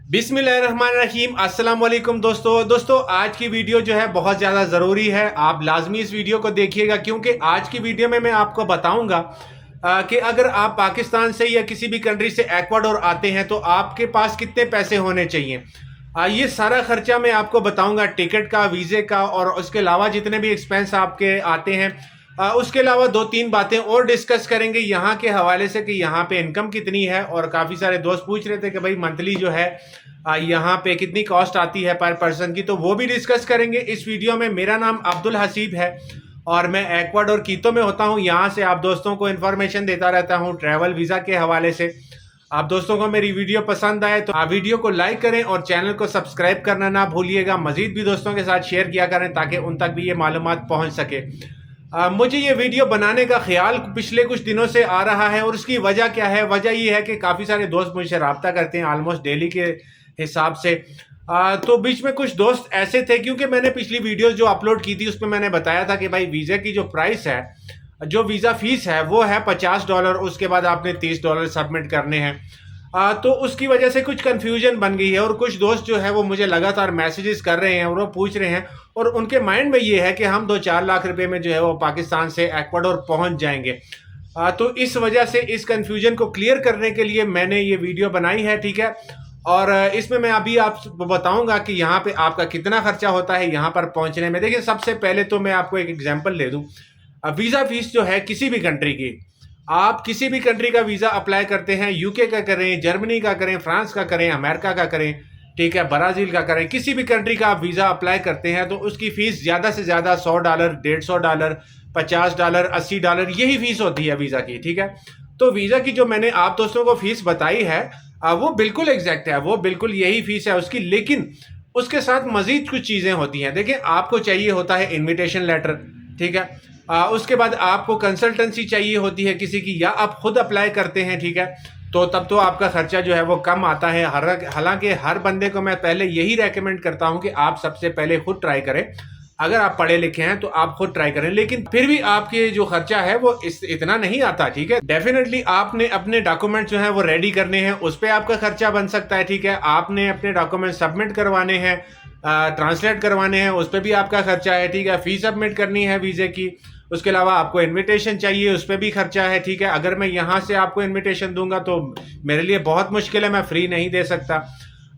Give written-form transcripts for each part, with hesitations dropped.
बिस्मिल्लाहिर्रहमानिर्रहीम। अस्सलाम वालेकुम दोस्तों आज की वीडियो जो है बहुत ज़्यादा ज़रूरी है। आप लाजमी इस वीडियो को देखिएगा क्योंकि आज की वीडियो में मैं आपको बताऊंगा कि अगर आप पाकिस्तान से या किसी भी कंट्री से एक्वाडोर आते हैं तो आपके पास कितने पैसे होने चाहिए। ये सारा खर्चा मैं आपको बताऊंगा, टिकट का, वीज़े का और उसके अलावा जितने भी एक्सपेंस आपके आते हैं। उसके अलावा दो तीन बातें और डिस्कस करेंगे यहाँ के हवाले से कि यहाँ पे इनकम कितनी है। और काफ़ी सारे दोस्त पूछ रहे थे कि भाई मंथली जो है यहाँ पे कितनी कॉस्ट आती है पर पर्सन की, तो वो भी डिस्कस करेंगे इस वीडियो में। मेरा नाम अब्दुल हसीब है और मैं एक्वाडोर कीतो में होता हूँ। यहाँ से आप दोस्तों को इन्फॉर्मेशन देता रहता हूँ ट्रैवल वीज़ा के हवाले से। आप दोस्तों को मेरी वीडियो पसंद आए तो आप वीडियो को लाइक करें और चैनल को सब्सक्राइब करना ना भूलिएगा। मजीद भी दोस्तों के साथ शेयर किया करें ताकि उन तक भी ये मालूमात पहुँच सके। मुझे ये वीडियो बनाने का ख्याल पिछले कुछ दिनों से आ रहा है और उसकी वजह क्या है? वजह ये है कि काफ़ी सारे दोस्त मुझसे रब्ता करते हैं ऑलमोस्ट डेली के हिसाब से। तो बीच में कुछ दोस्त ऐसे थे, क्योंकि मैंने पिछली वीडियो जो अपलोड की थी उसमें मैंने बताया था कि भाई वीज़ा की जो प्राइस है, जो वीज़ा फीस है वो है $50। उसके बाद आपने $30 सबमिट करने हैं। तो उसकी वजह से कुछ कन्फ्यूजन बन गई है और कुछ दोस्त जो है वो मुझे लगातार मैसेजेस कर रहे हैं और वो पूछ रहे हैं और उनके माइंड में ये है कि हम 2-4 लाख रुपए में जो है वो पाकिस्तान से एक्वाडोर पहुंच जाएंगे। तो इस वजह से इस कन्फ्यूजन को क्लियर करने के लिए मैंने ये वीडियो बनाई है, ठीक है। और इसमें मैं अभी आपको बताऊंगा कि यहाँ पे आपका कितना खर्चा होता है यहाँ पर पहुंचने में। देखिए, सबसे पहले तो मैं आपको एक एग्जांपल दे दूं। वीज़ा फीस जो है किसी भी कंट्री की, आप किसी भी कंट्री का वीज़ा अप्लाई करते हैं, यूके का करें, जर्मनी का करें, फ्रांस का करें, अमेरिका का करें, ठीक है, ब्राज़ील का करें, किसी भी कंट्री का आप वीज़ा अप्लाई करते हैं तो उसकी फ़ीस ज़्यादा से ज़्यादा $100, $150, $50, $80 यही फ़ीस होती है वीज़ा की, ठीक है। तो वीज़ा की जो मैंने आप दोस्तों को फ़ीस बताई है वो बिल्कुल एग्जैक्ट है, वो बिल्कुल यही फ़ीस है उसकी। लेकिन उसके साथ मज़ीद कुछ चीज़ें होती हैं। देखिए, आपको चाहिए होता है इन्विटेशन लेटर, ठीक है। उसके बाद आपको कंसल्टेंसी चाहिए होती है किसी की, या आप खुद अप्लाई करते हैं, ठीक है। तो तब तो आपका खर्चा जो है वो कम आता है। हालांकि हर बंदे को मैं पहले यही रेकमेंड करता हूं कि आप सबसे पहले खुद ट्राई करें। अगर आप पढ़े लिखे हैं तो आप खुद ट्राई करें, लेकिन फिर भी आपके जो खर्चा है वो इतना नहीं आता, ठीक है। डेफिनेटली आपने अपने डॉक्यूमेंट जो है वो रेडी करने हैं, उस पर आपका खर्चा बन सकता है, ठीक है। आपने अपने डॉक्यूमेंट सबमिट करवाने हैं, ट्रांसलेट करवाने हैं, उस पर भी आपका खर्चा है, ठीक है। फीस सबमिट करनी है वीज़े की। उसके अलावा आपको इनविटेशन चाहिए, उस पर भी खर्चा है, ठीक है। अगर मैं यहाँ से आपको इनविटेशन दूंगा तो मेरे लिए बहुत मुश्किल है, मैं फ्री नहीं दे सकता।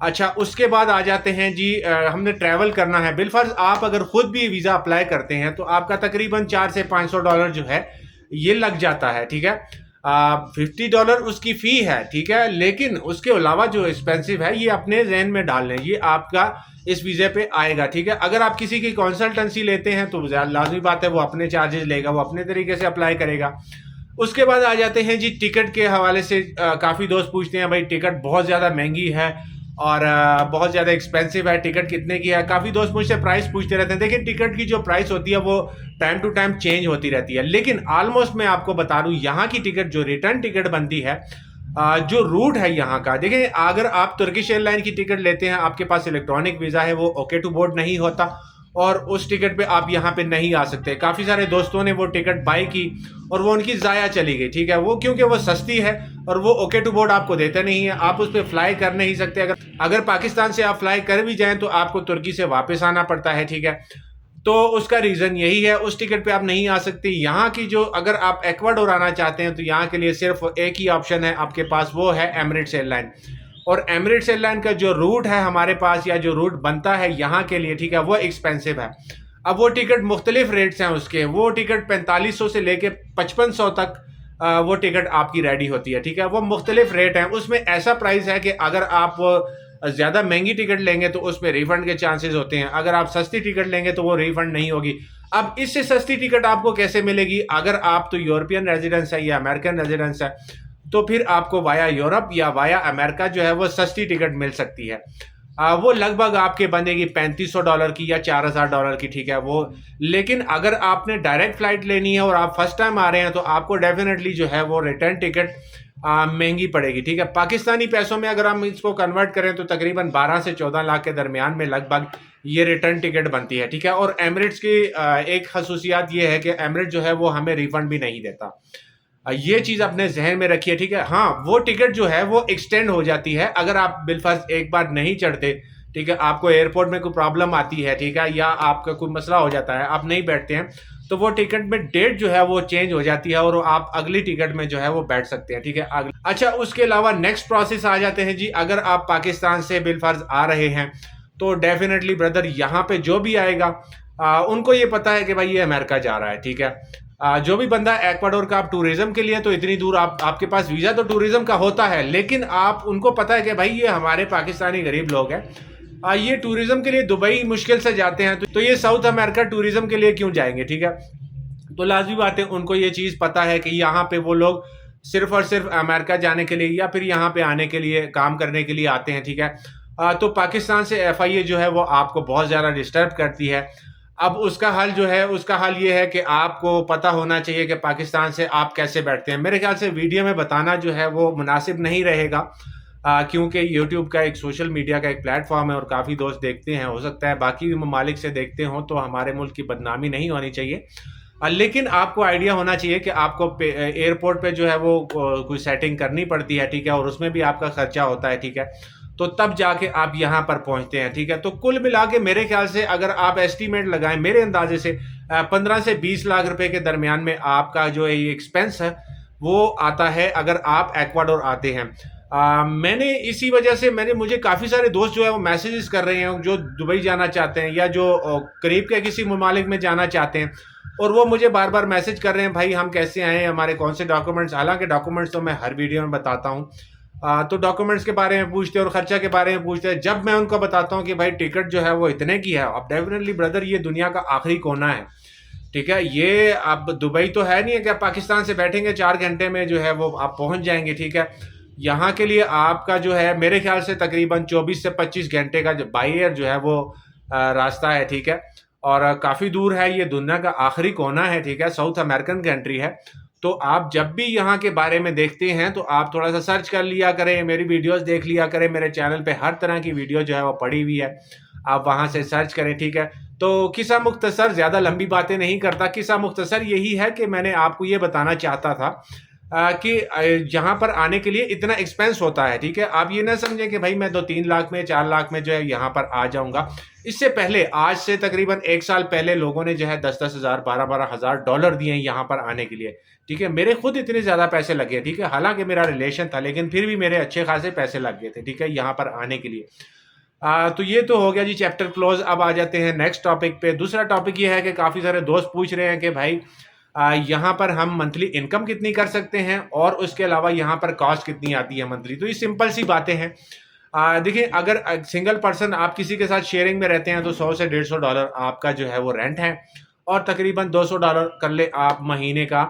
अच्छा, उसके बाद आ जाते हैं जी, हमने ट्रैवल करना है। बिलफर्ज आप अगर खुद भी वीज़ा अप्लाई करते हैं तो आपका तकरीबन $400 से $500 जो है ये लग जाता है, ठीक है। $50 उसकी फ़ी है, ठीक है। लेकिन उसके अलावा जो एक्सपेंसिव है ये अपने जहन में डाल लें, ये आपका इस वीज़े पे आएगा, ठीक है। अगर आप किसी की कंसल्टेंसी लेते हैं तो लाजमी बात है वो अपने चार्जेस लेगा, वो अपने तरीके से अप्लाई करेगा। उसके बाद आ जाते हैं जी टिकट के हवाले से। काफ़ी दोस्त पूछते हैं भाई टिकट बहुत ज़्यादा महंगी है और बहुत ज़्यादा एक्सपेंसिव है, टिकट कितने की है। काफ़ी दोस्त मुझसे प्राइस पूछते रहते हैं। देखिए, टिकट की जो प्राइस होती है वो टाइम टू टाइम चेंज होती रहती है, लेकिन ऑलमोस्ट मैं आपको बता दूं यहाँ की टिकट जो रिटर्न टिकट बनती है, जो रूट है यहाँ का, देखिए अगर आप तुर्किश एयरलाइन की टिकट लेते हैं, आपके पास इलेक्ट्रॉनिक वीज़ा है, वो ओके टू बोर्ड नहीं होता और उस टिकट पे आप यहाँ पे नहीं आ सकते। काफ़ी सारे दोस्तों ने वो टिकट बाई की और वो उनकी ज़ाया चली गई, ठीक है। वो क्योंकि वो सस्ती है और वो ओके टू बोर्ड आपको देते नहीं है, आप उस पर फ्लाई कर नहीं सकते। अगर पाकिस्तान से आप फ्लाई कर भी जाएं तो आपको तुर्की से वापस आना पड़ता है, ठीक है। तो उसका रीज़न यही है, उस टिकट पे आप नहीं आ सकते। यहाँ की जो, अगर आप एक्वाडोर आना चाहते हैं तो यहाँ के लिए सिर्फ एक ही ऑप्शन है आपके पास, वो है एमिरेट्स एयरलाइन। और एमिरेट्स एयरलाइन का जो रूट है हमारे पास, या जो रूट बनता है यहाँ के लिए, ठीक है, वो एक्सपेंसिव है। अब वो टिकट मुख्तलिफ रेट्स हैं उसके। वो टिकट 4500 से लेके 5500 तक वो टिकट आपकी रेडी होती है, ठीक है। वो मुख्तलिफ रेट हैं। उसमें ऐसा प्राइस है कि अगर आप ज़्यादा महंगी टिकट लेंगे तो उस पर रिफंड के चांसेस होते हैं, अगर आप सस्ती टिकट लेंगे तो वो रिफंड नहीं होगी। अब इससे सस्ती टिकट आपको कैसे मिलेगी? अगर आप तो यूरोपियन रेजिडेंस है या अमेरिकन रेजिडेंस है तो फिर आपको वाया यूरोप या वाया अमेरिका जो है वो सस्ती टिकट मिल सकती है। वो लगभग आपके बनेगी $3500 की या $4000 की, ठीक है वो। लेकिन अगर आपने डायरेक्ट फ्लाइट लेनी है और आप फर्स्ट टाइम आ रहे हैं तो आपको डेफिनेटली जो है वो रिटर्न टिकट महंगी पड़ेगी, ठीक है। पाकिस्तानी पैसों में अगर हम इसको कन्वर्ट करें तो तकरीबन 12 से 14 लाख के दरमियान में लगभग ये रिटर्न टिकट बनती है, ठीक है। और एमिरेट्स की एक खसूसियात ये है कि एमिरेट्स जो है वो हमें रिफंड भी नहीं देता। ये चीज़ अपने जहन में रखिए, ठीक है। हाँ, वो टिकट जो है वो एक्सटेंड हो जाती है अगर आप बिलफर्ज एक बार नहीं चढ़ते, ठीक है, आपको एयरपोर्ट में कोई प्रॉब्लम आती है, ठीक है, या आपका कोई मसला हो जाता है, आप नहीं बैठते हैं, तो वो टिकट में डेट जो है वो चेंज हो जाती है और आप अगली टिकट में जो है वो बैठ सकते हैं, ठीक है। अच्छा, उसके अलावा नेक्स्ट प्रोसेस आ जाते हैं जी। अगर आप पाकिस्तान से बिलफर्ज आ रहे हैं तो डेफिनेटली ब्रदर यहाँ पे जो भी आएगा उनको ये पता है कि भाई ये अमेरिका जा रहा है, ठीक है। जो भी बंदा एक्वाडोर का आप टूरिज्म के लिए, तो इतनी दूर आपके पास वीज़ा तो टूरिज्म का होता है, लेकिन आप उनको पता है कि भाई ये हमारे पाकिस्तानी गरीब लोग हैं, ये टूरिज्म के लिए दुबई मुश्किल से जाते हैं, तो ये साउथ अमेरिका टूरिज्म के लिए क्यों जाएंगे, ठीक है। तो लाजमी बात है, उनको ये चीज़ पता है कि यहाँ पे वो लोग सिर्फ और सिर्फ अमेरिका जाने के लिए या फिर यहाँ पे आने के लिए, काम करने के लिए आते हैं, ठीक है। तो पाकिस्तान से एफआईए जो है वो आपको बहुत ज़्यादा डिस्टर्ब करती है। अब उसका हल जो है, उसका हल ये है कि आपको पता होना चाहिए कि पाकिस्तान से आप कैसे बैठते हैं। मेरे ख्याल से वीडियो में बताना जो है वो मुनासिब नहीं रहेगा, क्योंकि यूट्यूब का एक सोशल मीडिया का एक प्लेटफॉर्म है और काफ़ी दोस्त देखते हैं, हो सकता है बाकी भी ममालिक से देखते हों, तो हमारे मुल्क की बदनामी नहीं होनी चाहिए। लेकिन आपको आइडिया होना चाहिए कि आपको एयरपोर्ट पे जो है वो कोई सेटिंग करनी पड़ती है, ठीक है, और उसमें भी आपका खर्चा होता है, ठीक है। तो तब जाके आप यहाँ पर पहुँचते हैं, ठीक है। तो कुल मिला के मेरे ख्याल से अगर आप एस्टीमेट लगाएं, मेरे अंदाजे से 15 से 20 लाख रुपए के दरमियान में आपका जो है ये एक्सपेंस है वो आता है अगर आप एक्वाडोर आते हैं। मैंने इसी वजह से मुझे काफ़ी सारे दोस्त जो है वो मैसेजेस कर रहे हैं जो दुबई जाना चाहते हैं या जो करीब के किसी ममालिक में जाना चाहते हैं, और वो मुझे बार बार मैसेज कर रहे हैं, भाई हम कैसे आए, हमारे कौन से डॉक्यूमेंट्स। हालांकि डॉक्यूमेंट्स तो मैं हर वीडियो में बताता हूँ, तो डॉक्यूमेंट्स के बारे में पूछते हैं और खर्चा के बारे में पूछते हैं। जब मैं उनको बताता हूँ कि भाई टिकट जो है वो इतने की है, अब डेफिनेटली ब्रदर ये दुनिया का आखिरी कोना है, ठीक है। ये अब दुबई तो है नहीं है कि आप पाकिस्तान से बैठेंगे 4 घंटे में जो है वो आप पहुंच जाएंगे, ठीक है। यहाँ के लिए आपका जो है मेरे ख्याल से तकरीबन 24 से 25 घंटे का जो बाई एयर जो है वो रास्ता है, ठीक है। और काफ़ी दूर है, ये दुनिया का आखिरी कोना है, ठीक है, साउथ अमेरिकन कंट्री है। तो आप जब भी यहाँ के बारे में देखते हैं तो आप थोड़ा सा सर्च कर लिया करें, मेरी वीडियोस देख लिया करें, मेरे चैनल पे हर तरह की वीडियो जो है वो पड़ी हुई है, आप वहाँ से सर्च करें, ठीक है। तो किस्सा मुख्तसर, ज़्यादा लंबी बातें नहीं करता, किस्सा मुख्तसर यही है कि मैंने आपको ये बताना चाहता था कि यहाँ पर आने के लिए इतना एक्सपेंस होता है, ठीक है। आप ये ना समझें कि भाई मैं 2-3 लाख में, 4 लाख में जो है यहाँ पर आ जाऊँगा। इससे पहले, आज से तकरीबन 1 साल पहले लोगों ने जो है 10-10 हज़ार, 12-12 हज़ार डॉलर दिए हैं यहाँ पर आने के लिए, ठीक है। मेरे खुद इतने ज़्यादा पैसे लगे, ठीक है, हालांकि मेरा रिलेशन था, लेकिन फिर भी मेरे अच्छे खासे पैसे लग गए थे, ठीक है, यहाँ पर आने के लिए। तो ये तो हो गया जी चैप्टर क्लोज। अब आ जाते हैं नेक्स्ट टॉपिक पे। दूसरा टॉपिक ये है कि काफ़ी सारे दोस्त पूछ रहे हैं कि भाई यहाँ पर हम मंथली इनकम कितनी कर सकते हैं और उसके अलावा यहाँ पर कॉस्ट कितनी आती है मंथली। तो ये सिंपल सी बातें हैं। देखिए, अगर सिंगल पर्सन आप किसी के साथ शेयरिंग में रहते हैं तो 100 से $150 आपका जो है वो रेंट है, और तकरीबन $200 कर ले आप महीने का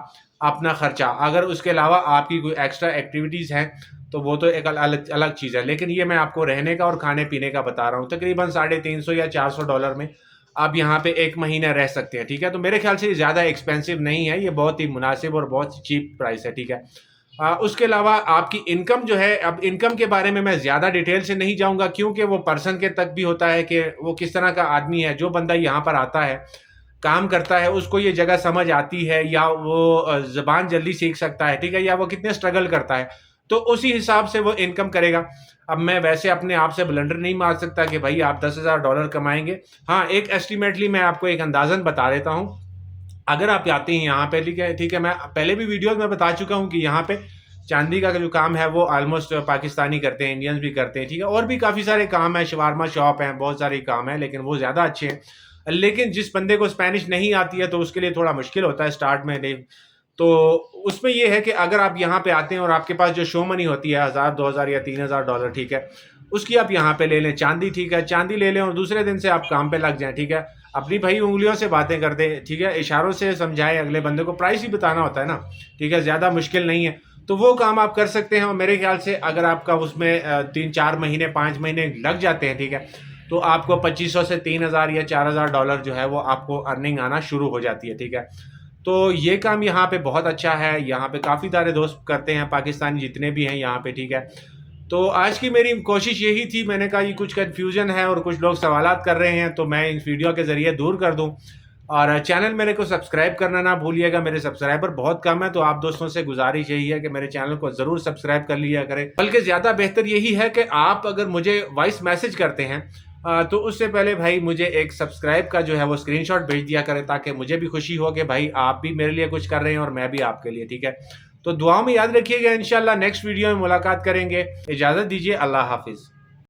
अपना खर्चा। अगर उसके अलावा आपकी कोई एक्स्ट्रा एक्टिविटीज़ हैं तो वो तो एक अलग अलग चीज़ है, लेकिन ये मैं आपको रहने का और खाने पीने का बता रहा हूँ। तकरीबन $350 या $400 में आप यहाँ पे एक महीना रह सकते हैं, ठीक है। तो मेरे ख्याल से ये ज़्यादा एक्सपेंसिव नहीं है, ये बहुत ही मुनासिब और बहुत चीप प्राइस है, ठीक है। उसके अलावा आपकी इनकम जो है, अब इनकम के बारे में मैं ज़्यादा डिटेल से नहीं जाऊँगा, क्योंकि वो पर्सन के तक भी होता है कि वो किस तरह का आदमी है। जो बंदा यहाँ पर आता है, काम करता है, उसको ये जगह समझ आती है, या वो ज़बान जल्दी सीख सकता है, ठीक है, या वो कितने स्ट्रगल करता है, तो उसी हिसाब से वो इनकम करेगा। अब मैं वैसे अपने आप से ब्लंडर नहीं मार सकता कि भाई आप $10,000 कमाएंगे। हाँ, एक एस्टिमेटली मैं आपको एक अंदाज़न बता देता हूँ। अगर आप आते हैं यहाँ पे, ठीक है, ठीक है, मैं पहले भी वीडियोस में बता चुका हूँ कि यहाँ पे चांदी का जो काम है वो ऑलमोस्ट पाकिस्तानी करते हैं, इंडियंस भी करते हैं, ठीक है। और भी काफ़ी सारे काम है, शवारमा शॉप हैं, बहुत सारे काम हैं, लेकिन वो ज़्यादा अच्छे हैं। लेकिन जिस बंदे को स्पेनिश नहीं आती है तो उसके लिए थोड़ा मुश्किल होता है स्टार्ट में। नहीं तो उसमें ये है कि अगर आप यहाँ पे आते हैं और आपके पास जो शो मनी होती है 1000, 2000 या $3000, ठीक है, उसकी आप यहाँ पे ले लें चांदी, ठीक है, चांदी ले लें और दूसरे दिन से आप काम पे लग जाएं, ठीक है। अपनी भाई उंगलियों से बातें कर दें, ठीक है, इशारों से समझाएं, अगले बंदे को प्राइस ही बताना होता है ना, ठीक है, ज़्यादा मुश्किल नहीं है। तो वो काम आप कर सकते हैं, और मेरे ख्याल से अगर आपका उसमें 3-4 महीने, 5 महीने लग जाते हैं, ठीक है, तो आपको 2500 से 3000 या $4000 जो है वो आपको अर्निंग आना शुरू हो जाती है, ठीक है। तो ये काम यहाँ पे बहुत अच्छा है, यहाँ पे काफ़ी सारे दोस्त करते हैं, पाकिस्तानी जितने भी हैं यहाँ पे, ठीक है। तो आज की मेरी कोशिश यही थी, मैंने कहा ये कुछ कन्फ्यूजन है और कुछ लोग सवालात कर रहे हैं, तो मैं इस वीडियो के ज़रिए दूर कर दूँ। और चैनल मेरे को सब्सक्राइब करना ना भूलिएगा। मेरे सब्सक्राइबर बहुत कम है, तो आप दोस्तों से गुजारिश यही है कि मेरे चैनल को ज़रूर सब्सक्राइब कर लिया करें। बल्कि ज़्यादा बेहतर यही है कि आप अगर मुझे वॉइस मैसेज करते हैं तो उससे पहले भाई मुझे एक सब्सक्राइब का जो है वो स्क्रीनशॉट भेज दिया करें, ताकि मुझे भी खुशी हो कि भाई आप भी मेरे लिए कुछ कर रहे हैं और मैं भी आपके लिए। ठीक है, तो दुआओं में याद रखिएगा। इंशाल्लाह नेक्स्ट वीडियो में मुलाकात करेंगे। इजाज़त दीजिए, अल्लाह हाफिज़।